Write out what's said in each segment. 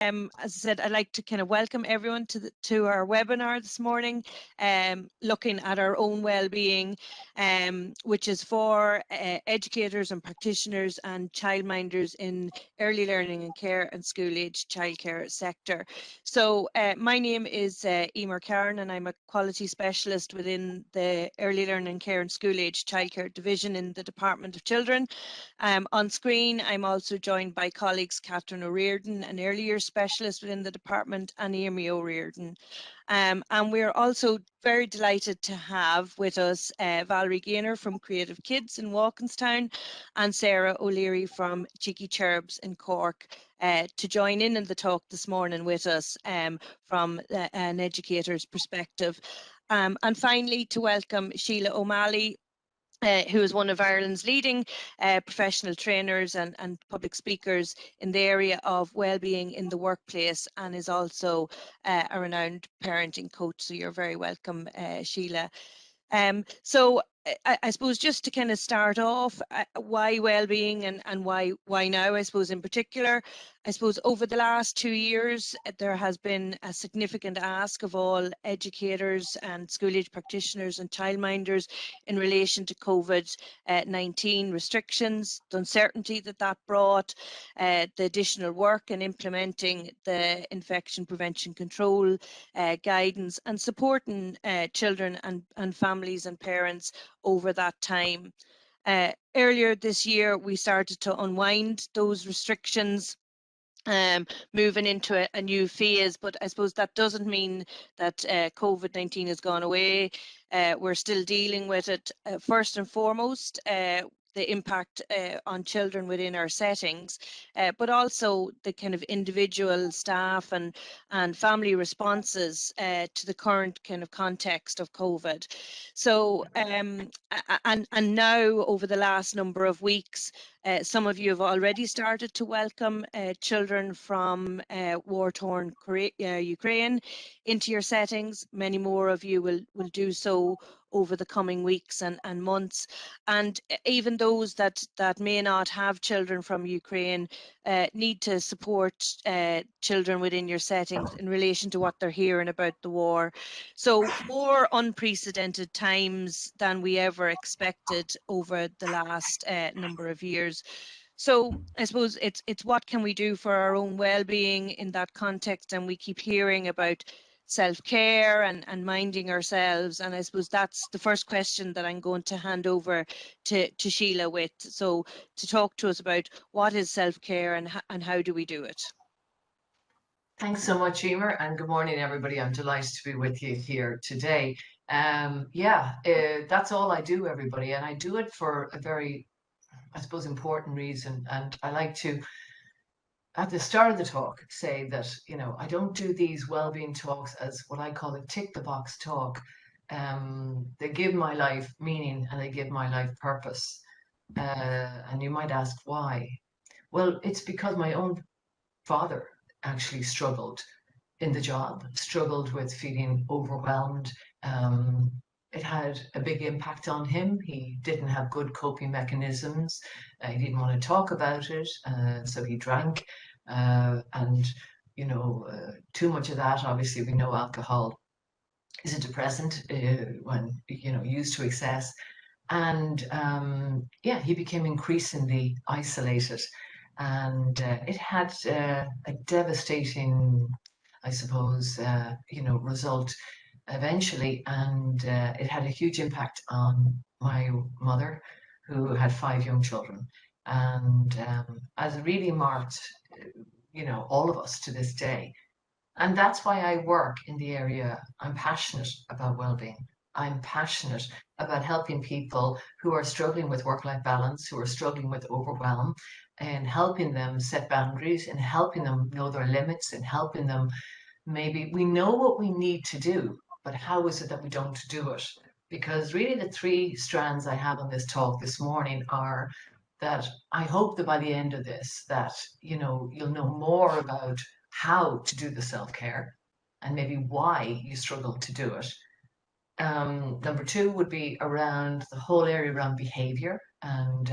As I said, I'd like to kind of welcome everyone to our webinar this morning, looking at our own well-being, which is for educators and practitioners and childminders in early learning and care and school-age childcare sector. So my name is Emer Cairn, and I'm a quality specialist within the early learning care and school-age childcare division in the Department of Children. On screen, I'm also joined by colleagues Catherine O'Riordan, an early years specialist within the department, and Amy O'Riordan. And we're also very delighted to have with us Valerie Gaynor from Creative Kids in Walkinstown and Sarah O'Leary from Cheeky Cherubs in Cork to join in the talk this morning with us from an educator's perspective. And finally, to welcome Sheila O'Malley, who is one of Ireland's leading professional trainers and public speakers in the area of well-being in the workplace, and is also a renowned parenting coach. So you're very welcome, Sheila. So I suppose just to kind of start off, why well-being and why now, I suppose, in particular. I suppose over the last 2 years, there has been a significant ask of all educators and school-age practitioners and childminders in relation to COVID-19 restrictions, the uncertainty that brought, the additional work in implementing the infection prevention control guidance, and supporting children and families and parents over that time. Earlier this year, we started to unwind those restrictions, moving into a new phase, but I suppose that doesn't mean that COVID-19 has gone away. We're still dealing with it. First and foremost, the impact on children within our settings, but also the kind of individual staff and family responses to the current kind of context of COVID. So, and now over the last number of weeks, some of you have already started to welcome children from war-torn Ukraine into your settings. Many more of you will do so over the coming weeks and months. And even those that may not have children from Ukraine need to support children within your settings in relation to what they're hearing about the war. So more unprecedented times than we ever expected over the last number of years. So I suppose it's what can we do for our own well-being in that context, and we keep hearing about self-care and minding ourselves, and I suppose that's the first question that I'm going to hand over to Sheila with. So to talk to us about what is self-care and how do we do it? Thanks so much, Emer, and good morning, everybody. I'm delighted to be with you here today. That's all I do, everybody, and I do it for a very, I suppose, important reason. And I like to, at the start of the talk, say that, I don't do these well-being talks as what I call a tick-the-box talk. They give my life meaning and they give my life purpose. And you might ask why. Well, it's because my own father actually struggled in the job, struggled with feeling overwhelmed. It had a big impact on him. He didn't have good coping mechanisms. He didn't want to talk about it, so he drank. And, too much of that, obviously, we know alcohol is a depressant when, used to excess. And he became increasingly isolated. And it had a devastating, I suppose, result eventually. And it had a huge impact on my mother, who had 5 young children. And as really marked, all of us to this day. And that's why I work in the area. I'm passionate about well-being. I'm passionate about helping people who are struggling with work-life balance, who are struggling with overwhelm, and helping them set boundaries and helping them know their limits and helping them, maybe we know what we need to do, but how is it that we don't do it? Because really the 3 strands I have on this talk this morning are that I hope that by the end of this, that, you'll know more about how to do the self-care and maybe why you struggle to do it. Number two would be around the whole area around behavior and,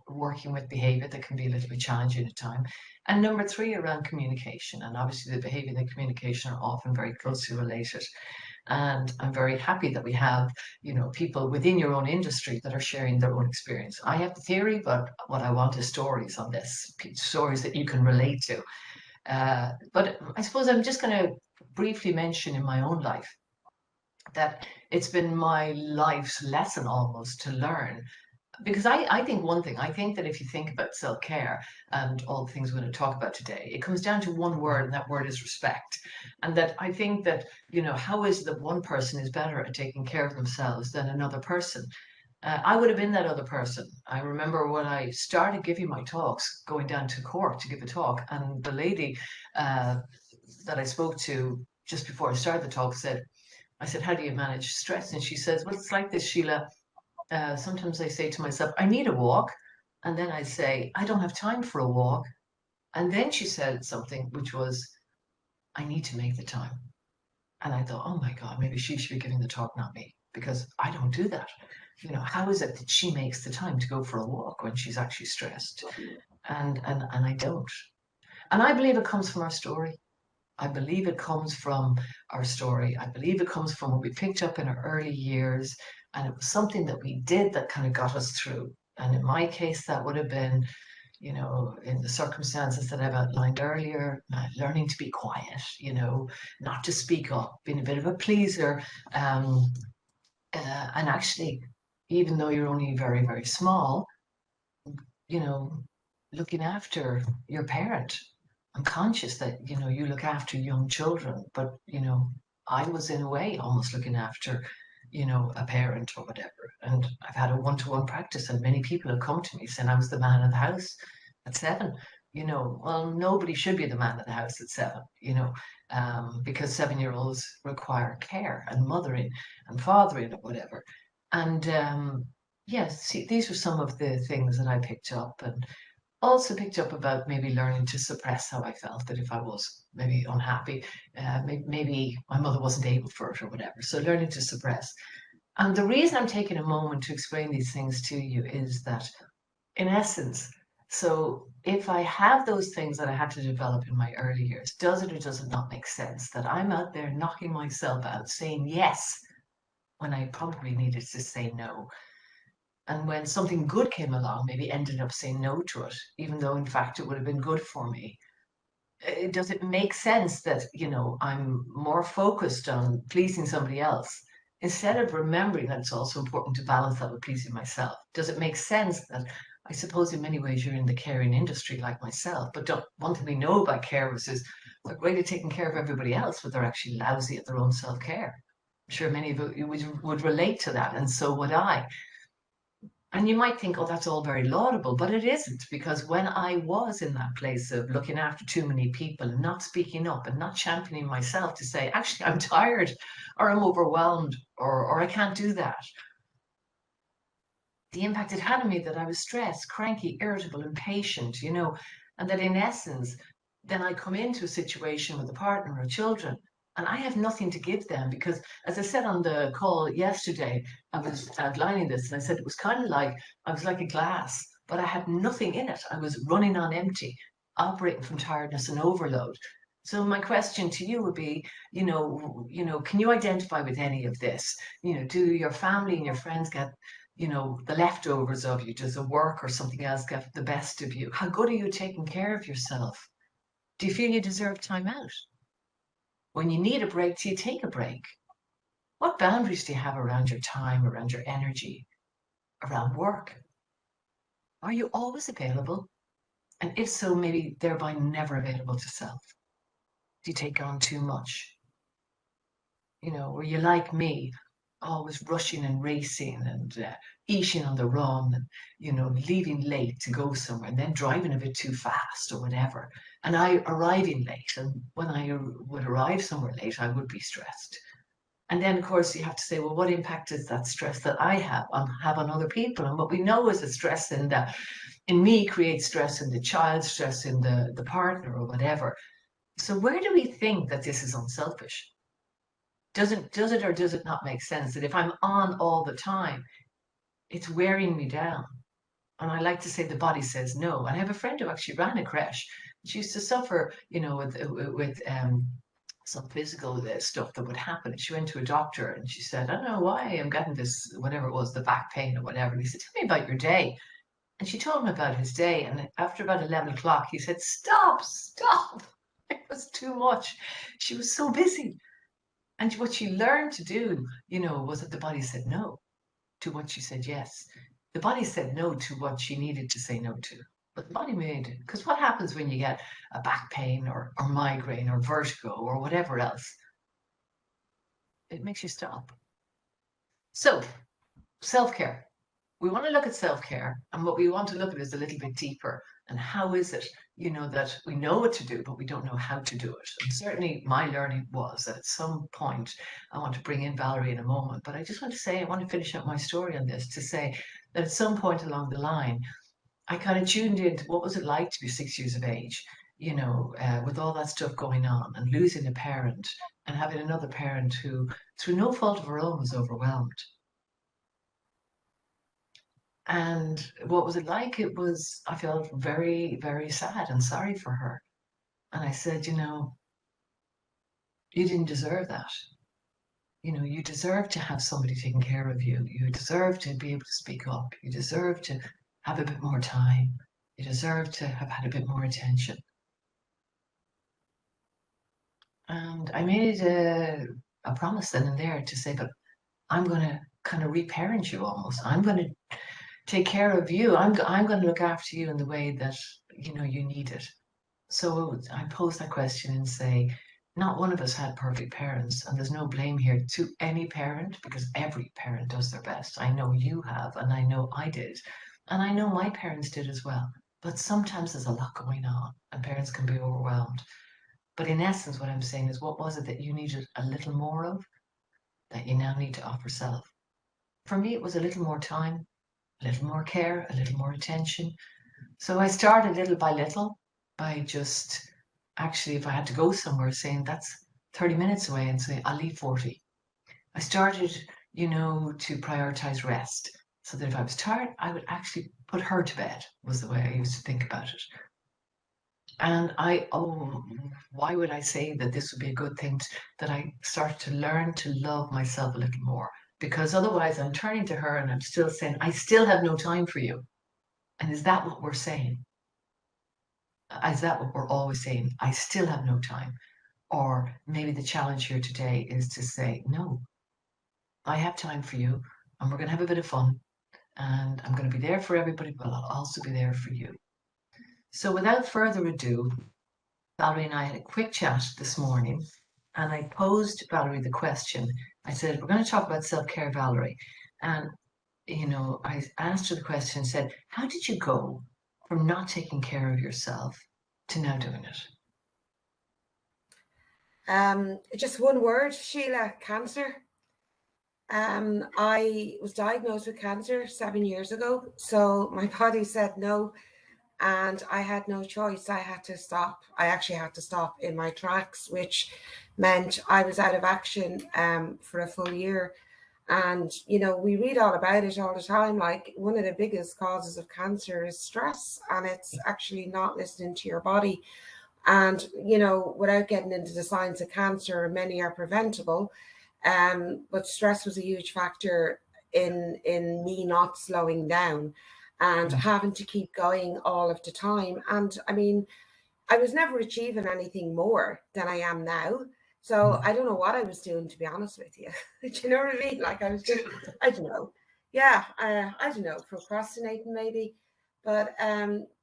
working with behavior that can be a little bit challenging at time. And number three, around communication. And obviously the behavior and the communication are often very closely related. And I'm very happy that we have, people within your own industry that are sharing their own experience. I have the theory, but what I want is stories on this, stories that you can relate to. But I suppose I'm just going to briefly mention in my own life that it's been my life's lesson almost to learn. Because I think one thing, I think that if you think about self-care and all the things we're going to talk about today, it comes down to one word, and that word is respect. And that I think that, how is it that one person is better at taking care of themselves than another person? I would have been that other person. I remember when I started giving my talks, going down to Cork to give a talk, and the lady that I spoke to just before I started the talk I said, how do you manage stress? And she says, well, it's like this, Sheila. Sometimes I say to myself, I need a walk. And then I say, I don't have time for a walk. And then she said something which was, I need to make the time. And I thought, oh my God, maybe she should be giving the talk, not me, because I don't do that. How is it that she makes the time to go for a walk when she's actually stressed? And I don't. And I believe it comes from our story. I believe it comes from our story. I believe it comes from what we picked up in our early years. And it was something that we did that kind of got us through. And in my case, that would have been, in the circumstances that I've outlined earlier, learning to be quiet, not to speak up, being a bit of a pleaser. And actually, even though you're only very, very small, you know, looking after your parent. I'm conscious that, you look after young children, but, I was in a way almost looking after, a parent or whatever. And I've had a one-to-one practice, and many people have come to me saying I was the man of the house at 7. Well, nobody should be the man of the house at 7, because 7-year-olds require care and mothering and fathering or whatever. And yes, see, these were some of the things that I picked up, and also picked up about maybe learning to suppress how I felt, that if I was maybe unhappy, maybe my mother wasn't able for it or whatever. So learning to suppress. And the reason I'm taking a moment to explain these things to you is that, in essence, so if I have those things that I had to develop in my early years, does it or does it not make sense that I'm out there knocking myself out, saying yes when I probably needed to say no? And when something good came along, maybe ended up saying no to it, even though in fact it would have been good for me. Does it make sense that, I'm more focused on pleasing somebody else instead of remembering that it's also important to balance that with pleasing myself? Does it make sense that, I suppose in many ways you're in the caring industry like myself, but one thing we know about carers is they're great at taking care of everybody else, but they're actually lousy at their own self-care. I'm sure many of you would relate to that, and so would I. And you might think, oh, that's all very laudable, but it isn't, because when I was in that place of looking after too many people and not speaking up and not championing myself to say, actually, I'm tired or I'm overwhelmed or I can't do that, the impact it had on me that I was stressed, cranky, irritable, impatient, and that in essence, then I come into a situation with a partner or children and I have nothing to give them because, as I said on the call yesterday, I was outlining this and I said it was kind of like I was like a glass, but I had nothing in it. I was running on empty, operating from tiredness and overload. So my question to you would be, can you identify with any of this? Do your family and your friends get the leftovers of you? Does the work or something else get the best of you? How good are you taking care of yourself? Do you feel you deserve time out? When you need a break, do you take a break? What boundaries do you have around your time, around your energy, around work? Are you always available? And if so, maybe thereby never available to self? Do you take on too much? Were you like me, always rushing and racing and eating on the run and, leaving late to go somewhere and then driving a bit too fast or whatever. And I arriving late. And when I would arrive somewhere late, I would be stressed. And then, of course, you have to say, well, what impact does that stress that I have on other people? And what we know is that stress in me creates stress in the child, stress in the partner or whatever. So where do we think that this is unselfish? Does it or does it not make sense that if I'm on all the time, it's wearing me down? And I like to say the body says no. And I have a friend who actually ran a creche. She used to suffer, with some physical stuff that would happen. She went to a doctor and she said, I don't know why I'm getting this, whatever it was, the back pain or whatever. And he said, tell me about your day. And she told him about his day. And after about 11 o'clock, he said, stop, stop. It was too much. She was so busy. And what she learned to do, was that the body said no to what she said yes. The body said no to what she needed to say no to. But the body made it. Because what happens when you get a back pain or migraine or vertigo or whatever else? It makes you stop. So, self-care. We want to look at self-care, and what we want to look at is a little bit deeper. And how is it, that we know what to do, but we don't know how to do it? And certainly my learning was that at some point, I want to bring in Valerie in a moment, but I just want to say, I want to finish up my story on this to say that at some point along the line, I kind of tuned into what was it like to be 6 years of age, with all that stuff going on and losing a parent and having another parent who, through no fault of her own, was overwhelmed. And what was it like? I felt very, very sad and sorry for her. And I said, you didn't deserve that. You deserve to have somebody taking care of you. You deserve to be able to speak up. You deserve to have a bit more time. You deserve to have had a bit more attention. And I made a promise then and there to say, but I'm going to kind of reparent you almost. I'm going to take care of you. I'm going to look after you in the way that, you need it. So I pose that question and say, not one of us had perfect parents, and there's no blame here to any parent because every parent does their best. I know you have, and I know I did, and I know my parents did as well. But sometimes there's a lot going on, and parents can be overwhelmed. But in essence, what I'm saying is, what was it that you needed a little more of that you now need to offer self? For me, it was a little more time, a little more care, a little more attention. So I started little by little by just actually, if I had to go somewhere, saying that's 30 minutes away and say, I'll leave 40. I started, to prioritize rest so that if I was tired, I would actually put her to bed, was the way I used to think about it. And why would I say that this would be a good thing that I start to learn to love myself a little more? Because otherwise I'm turning to her and I'm still saying, I still have no time for you. And is that what we're saying? Is that what we're always saying? I still have no time. Or maybe the challenge here today is to say, no, I have time for you and we're going to have a bit of fun and I'm going to be there for everybody, but I'll also be there for you. So without further ado, Valerie and I had a quick chat this morning and I posed Valerie the question. I said, we're going to talk about self-care, Valerie. And, I asked her the question and said, how did you go from not taking care of yourself to now doing it? Just one word, Sheila, cancer. I was diagnosed with cancer 7 years ago. So my body said no, and I had no choice. I had to stop. I actually had to stop in my tracks, which meant I was out of action for a full year. And, we read all about it all the time. Like, one of the biggest causes of cancer is stress, and it's actually not listening to your body. And, without getting into the science of cancer, many are preventable. But stress was a huge factor in me not slowing down and having to keep going all of the time. And I mean, I was never achieving anything more than I am now. So I don't know what I was doing, to be honest with you. Do you know what I mean? Like, I was just, I don't know. Yeah, I don't know, procrastinating maybe. But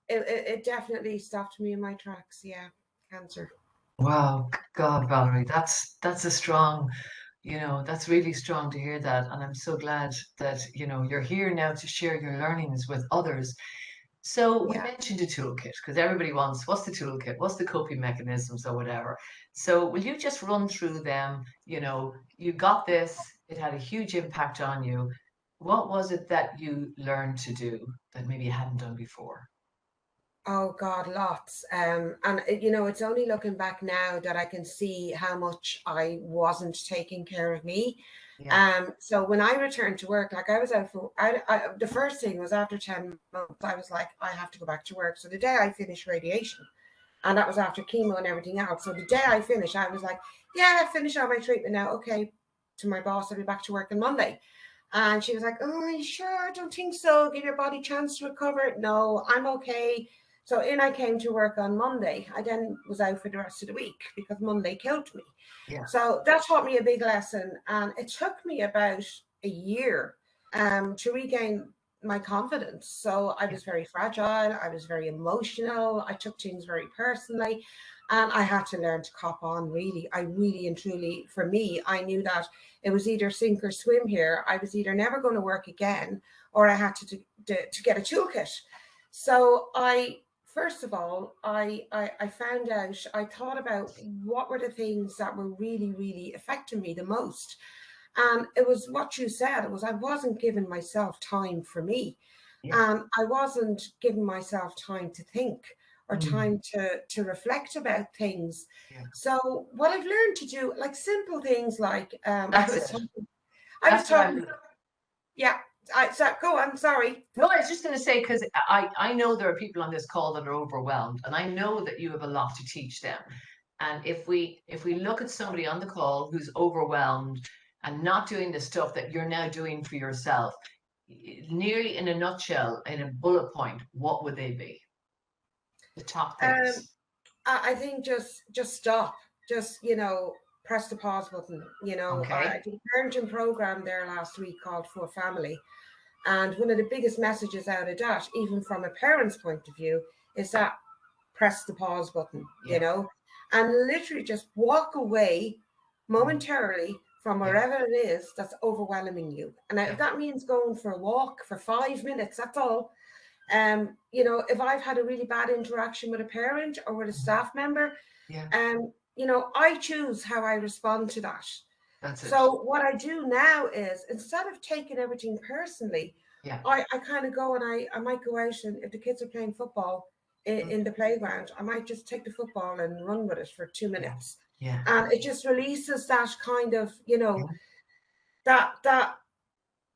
it definitely stopped me in my tracks. Yeah, cancer. Wow, God, Valerie, that's a strong, that's really strong to hear that. And I'm so glad that, you're here now to share your learnings with others. So we Yeah. mentioned a toolkit because everybody wants, what's the toolkit? What's the coping mechanisms or whatever? So will you just run through them? You got this, it had a huge impact on you. What was it that you learned to do that maybe you hadn't done before? Oh God, lots. And you know, it's only looking back now that I can see how much I wasn't taking care of me. Yeah. So when I returned to work, like I was out for, the first thing was after 10 months, I was like, I have to go back to work. So the day I finished radiation, and that was after chemo and everything else. So the day I finished, I was like, yeah, I finished all my treatment now. Okay, to my boss, I'll be back to work on Monday. And she was like, oh, are you sure? I don't think so. Give your body a chance to recover. No, I'm okay. So in I came to work on Monday. I then was out for the rest of the week because Monday killed me. Yeah. So that taught me a big lesson. And it took me about a year to regain my confidence. So I was very fragile. I was very emotional. I took things very personally. And I had to learn to cop on, really. I really and truly, for me, I knew that it was either sink or swim here. I was either never going to work again, or I had to get a toolkit. So first of all, I found out, I thought about what were the things that were really, really affecting me the most. And it was what you said. It was I wasn't giving myself time for me. Yeah. I wasn't giving myself time to think or time to reflect about things. Yeah. So what I've learned to do, like simple things like That's it. I was That's what talking, yeah. Go on, sorry. No, I was just going to say, because I know there are people on this call that are overwhelmed, and I know that you have a lot to teach them. And if we look at somebody on the call who's overwhelmed and not doing the stuff that you're now doing for yourself, nearly in a nutshell, in a bullet point, what would they be? The top Um, things. I think just stop. Just, press the pause button. I Okay. did a parenting program there last week called For Family. And one of the biggest messages out of that, even from a parent's point of view, is that press the pause button, Yeah. and literally just walk away momentarily from Yeah. wherever it is that's overwhelming you. And if Yeah. that means going for a walk for 5 minutes, that's all. If I've had a really bad interaction with a parent or with a staff member, Yeah. I choose how I respond to that. That's it. So what I do now is, instead of taking everything personally, Yeah. I kind of go and I might go out, and if the kids are playing football in the playground, I might just take the football and run with it for 2 minutes. Yeah. And it just releases that kind of, Yeah. that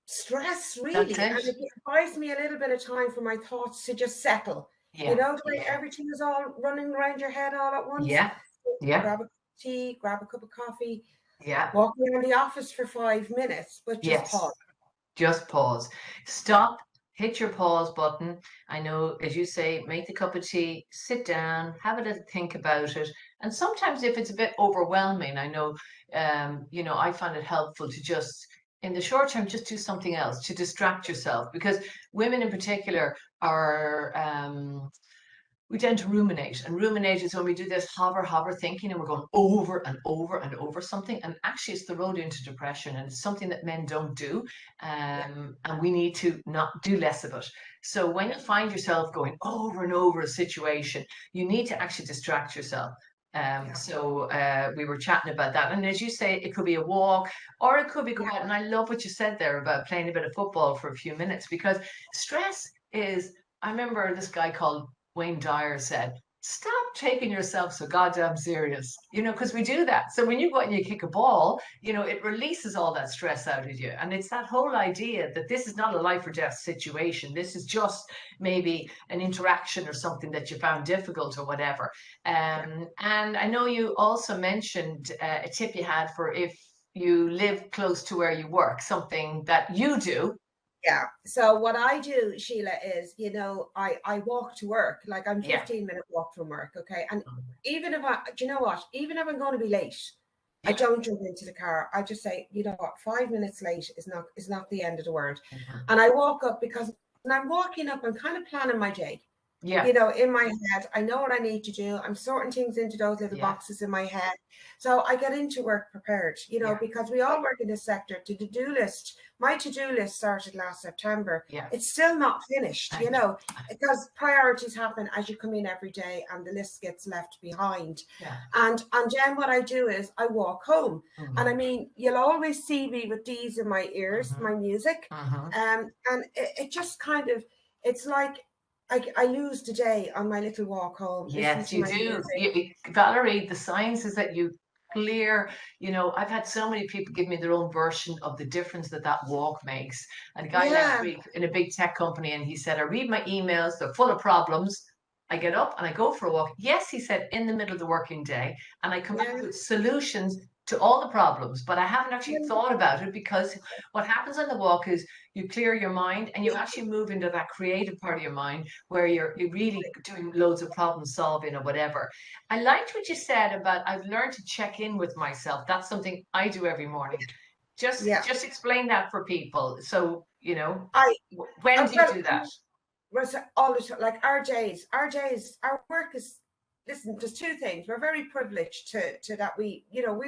stress, That's really. And it. it buys me a little bit of time for my thoughts to just settle. Yeah. The way everything is all running around your head all at once. Yeah. Yeah. Grab a cup of tea, grab a cup of coffee, Yeah. walk around the office for 5 minutes, but just Yes. pause. Just pause. Stop, hit your pause button. I know, as you say, make the cup of tea, sit down, have a little think about it. And sometimes if it's a bit overwhelming, I know, I find it helpful to just, in the short term, just do something else to distract yourself, because women in particular are we tend to ruminate, and ruminate is when we do this hover thinking, and we're going over and over and over something, and actually it's the road into depression, and it's something that men don't do. And we need to not do less of it. So when you find yourself going over and over a situation, you need to actually distract yourself. So we were chatting about that, and as you say, it could be a walk, or it could be go out. And I love what you said there about playing a bit of football for a few minutes, because stress is, I remember this guy called Wayne Dyer said, stop taking yourself so goddamn serious, because we do that. So when you go out and you kick a ball, it releases all that stress out of you. And it's that whole idea that this is not a life or death situation. This is just maybe an interaction or something that you found difficult or whatever. And I know you also mentioned a tip you had for if you live close to where you work, something that you do. Yeah. So what I do, Sheila, is, I walk to work. Like I'm Yeah. 15-minute walk from work. Okay. And even if do you know what? Even if I'm going to be late, I Yeah. don't jump into the car. I just say, you know what, 5 minutes late is not the end of the world. Mhm. And I walk up, because when I'm walking up, I'm kind of planning my day. Yeah. In my head, I know what I need to do. I'm sorting things into those little boxes in my head. So I get into work prepared, because we all work in this sector. The to-do list, my to-do list started last September. Yeah. It's still not finished, because priorities happen as you come in every day and the list gets left behind. Yeah. And then what I do is I walk home. Mhm. And I mean, you'll always see me with these in my ears, my music. Mhm. And it just kind of, it's like I lose the day on my little walk home. Yes, you My do. music. Valerie, the science is that you clear, I've had so many people give me their own version of the difference that that walk makes. And a guy last Yeah, week in a big tech company, and he said, I read my emails, they're full of problems. I get up and I go for a walk. Yes, he said, in the middle of the working day, and I come back yeah, with solutions to all the problems, but I haven't actually yeah, thought about it, because what happens on the walk is you clear your mind and you actually move into that creative part of your mind where you're really doing loads of problem solving or whatever. I liked what you said about I've learned to check in with myself. That's something I do every morning. yeah. Just explain that for people. So, I, when do you well, do that? was all the time, like our work is, listen, there's two things. We're very privileged to that we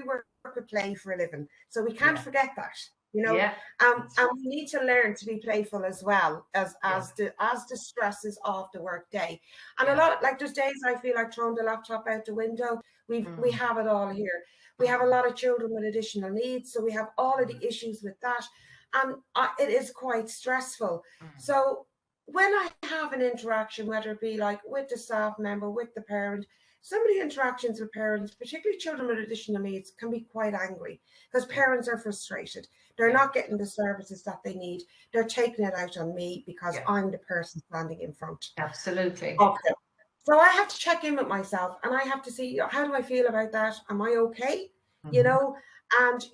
work with play for a living. So we can't Yeah. forget that, Yeah. and we need to learn to be playful as well as Yeah. the stresses of the work day. And a Yeah. lot, like there's days I feel like throwing the laptop out the window. We Mm. have it all here. We have a lot of children with additional needs, so we have all of the issues with that, and it is quite stressful. So when I have an interaction, whether it be like with the staff member, with the parent, some of the interactions with parents, particularly children with additional needs, can be quite angry because parents are frustrated. They're Yeah. not getting the services that they need. They're taking it out on me because Yeah. I'm the person standing in front Absolutely. of them. So I have to check in with myself and I have to see, how do I feel about that? Am I okay? Mhm. And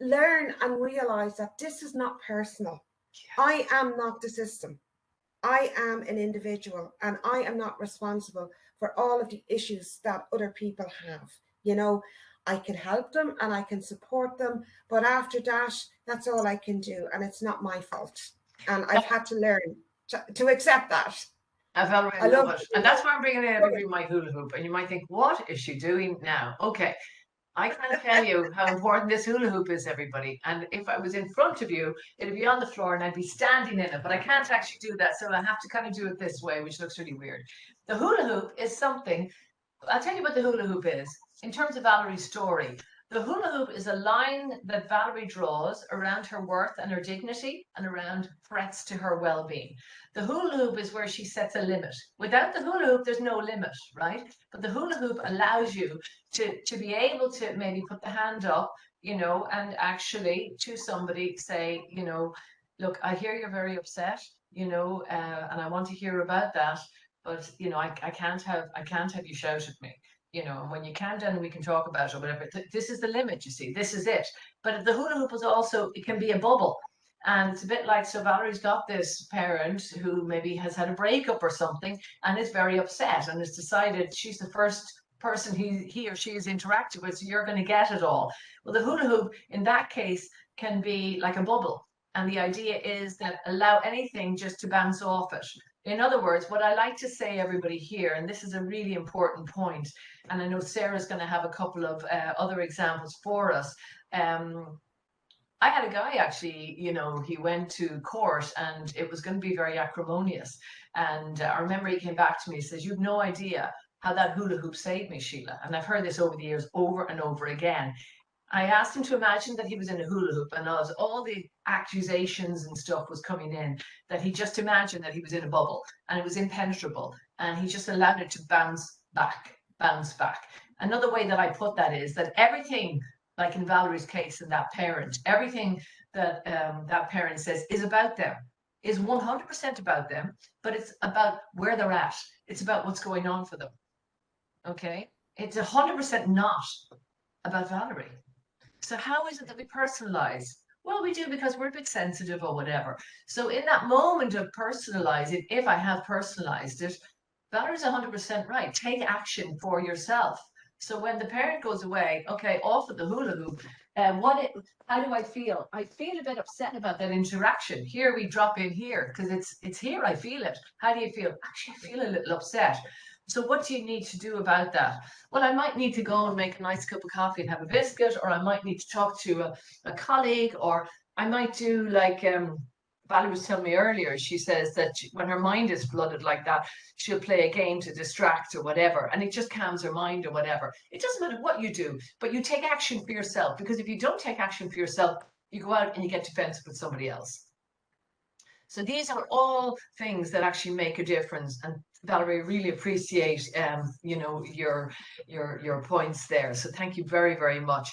learn and realize that this is not personal. I am not the system. I am an individual and I am not responsible for all of the issues that other people have. I can help them and I can support them, but after that, that's all I can do. And it's not my fault. And I've had to learn to accept that. Valerie, I I love love it. And that's why I'm bringing in every my hula hoop. And you might think, what is she doing now? Okay. I can't tell you how important this hula hoop is, everybody. And if I was in front of you, it'd be on the floor and I'd be standing in it, but I can't actually do that. So I have to kind of do it this way, which looks really weird. The hula hoop is something, I'll tell you what the hula hoop is. In terms of Valerie's story, the hula hoop is a line that Valerie draws around her worth and her dignity and around threats to her well-being. The hula hoop is where she sets a limit. Without the hula hoop, there's no limit, right? But the hula hoop allows you to be able to maybe put the hand up, and actually to somebody say, look, I hear you're very upset, and I want to hear about that, but I can't have you shout at me. And when you calm down and we can talk about it or whatever, this is the limit, you see, this is it. But the hula hoop is also, it can be a bubble. And it's a bit like, so Valerie's got this parent who maybe has had a breakup or something and is very upset and has decided she's the first person he or she has interacted with, so you're going to get it all. Well, the hula hoop in that case can be like a bubble. And the idea is that allow anything just to bounce off it. In other words, what I like to say, everybody here, and this is a really important point, and I know Sarah's going to have a couple of other examples for us. I had a guy actually, he went to court and it was going to be very acrimonious. And I remember he came back to me and says, you've no idea how that hula hoop saved me, Sheila. And I've heard this over the years, over and over again. I asked him to imagine that he was in a hula hoop and as all the accusations and stuff was coming in, that he just imagined that he was in a bubble and it was impenetrable and he just allowed it to bounce back, bounce back. Another way that I put that is that everything, like in Valerie's case and that parent, everything that that parent says is about them, is 100% about them, but it's about where they're at. It's about what's going on for them. Okay? It's 100% not about Valerie. So how is it that we personalize? Well, we do because we're a bit sensitive or whatever. So in that moment of personalizing, if I have personalized it, Valerie's 100% right. Take action for yourself. So when the parent goes away, okay, off of the hula hoop, how do I feel? I feel a bit upset about that interaction. Here we drop in here because it's here I feel it. How do you feel? Actually, I feel a little upset. So what do you need to do about that? Well, I might need to go and make a nice cup of coffee and have a biscuit, or I might need to talk to a colleague, or I might do like Valerie was telling me earlier, she says that when her mind is flooded like that, she'll play a game to distract or whatever, and it just calms her mind or whatever. It doesn't matter what you do, but you take action for yourself, because if you don't take action for yourself, you go out and you get defensive with somebody else. So these are all things that actually make a difference. And Valerie, really appreciate you know, your points there. So thank you very, very much.